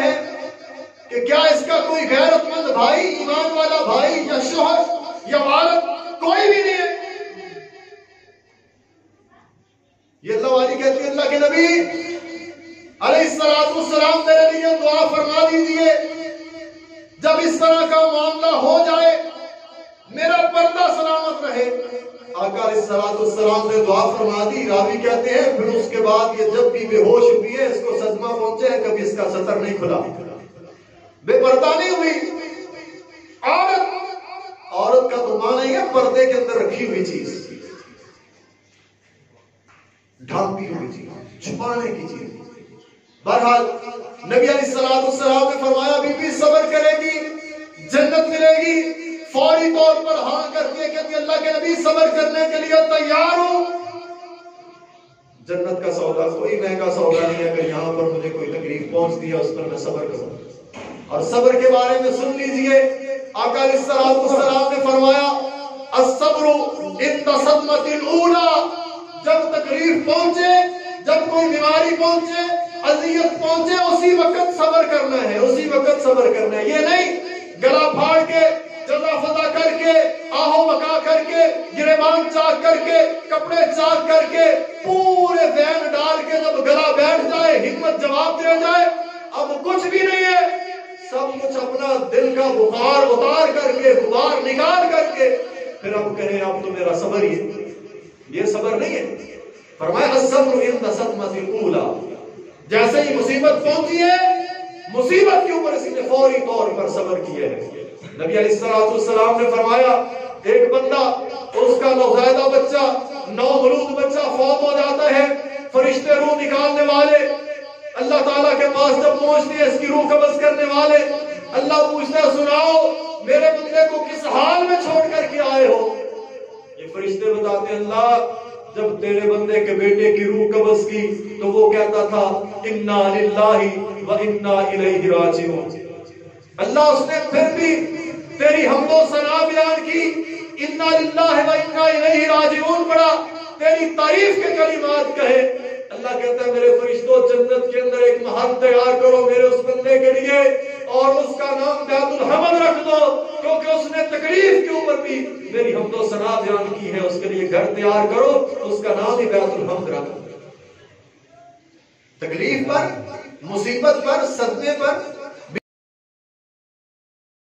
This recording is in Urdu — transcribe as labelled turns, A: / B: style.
A: ہیں کہ کیا اس کا کوئی غیرت مند بھائی، ایمان والا بھائی یا شوہر یا والد کوئی بھی نہیں ہے؟ یہ اللہ والی کہتی ہے اللہ کے نبی علیہ السلام میرے لیے دعا فرما دیجئے، جب اس طرح کا معاملہ ہو جائے میرا پردہ سلامت رہے۔ آقا علیہ السلام نے دعا فرما دی۔ راوی کہتے ہیں پھر اس کے بعد یہ جب بھی بے ہوش ہوئی ہے، اس کو صدمہ پہنچے ہے، کبھی اس کا سطر نہیں کھلا، بے پردہ نہیں ہوئی۔ عورت کا تو معنی ہے پردے کے اندر رکھی ہوئی چیز، ڈھانپی ہوئی چیز، چھپانے کی چیز۔ بہرحال نبی علیہ السلام نے فرمایا بی بی صبر کرے گی جنت ملے گی۔ فوری طور پر ہاں کرتی ہے کہ اللہ کے نبی صبر کرنے کے لیے تیار ہوں۔ جنت کا سودا کوئی مہنگا سودا نہیں ہے، اگر یہاں پر مجھے کوئی تکلیف پہنچتی ہے اس پر میں صبر کروں۔ اور صبر کے بارے میں سن لیجئے، آقا علیہ السلام نے فرمایا الصبر عند صدمۃ الاولی، جب تکلیف پہنچے، جب کوئی بیماری پہنچے، اذیت پہنچے، اسی وقت صبر کرنا ہے، اسی وقت صبر کرنا ہے۔ یہ نہیں گلا پھاڑ کے، جزا فضا کر کے، آہو بکا کر کے، گریبان چاک کر کے، کپڑے چاک کر کے، پورے ذہن ڈال کے جب گلا بیٹھ جائے، ہمت جواب دے جائے اب کچھ بھی نہیں ہے، سب کچھ اپنا دل کا بخار اتار کر کے، غبار نکال کر کے پھر اب کرے اب تو میرا صبر ہی ہے، یہ صبر نہیں ہے۔ فرمایا الصبر عند صدمۃ الاولی، جیسے ہی مصیبت پہنچی ہے، مصیبت کے اوپر اس نے فوری طور پر صبر کیا ہے۔ نبی علیہ السلام نے فرمایا ایک بندہ، اس کا نوزائیدہ بچہ، نومولود بچہ فوت ہو جاتا ہے، فرشتے روح نکالنے والے اللہ تعالیٰ کے پاس جب پہنچتے ہیں، اس کی روح قبض کرنے والے، اللہ پوچھتا ہے سناؤ میرے بندے کو کس حال میں چھوڑ کر کے آئے ہو؟ یہ فرشتے بتاتے ہیں اللہ جب تیرے بندے کے بیٹے کی روح قبض کی تو وہ کہتا تھا انا للہ و انا الیہ راجعون۔ اللہ اس نے پھر بھی تیری حمد و ثنا بیان کی، انا للہ و انا الیہ راجعون پڑھا، تیری تعریف کے کلمات کہے۔ اللہ کہتا ہے میرے فرشتوں جنت کے اندر ایک محل تیار کرو میرے اس بندے کے لیے، اور اس کا نام بیت الحمد رکھ دو، کیونکہ اس نے تکلیف کے اوپر بھی میری حمد و ثنا بیان کی ہے، اس کے لیے گھر تیار کرو، اس کا نام ہی بیت الحمد رکھ دو۔ تکلیف پر، مصیبت پر، صدمے پر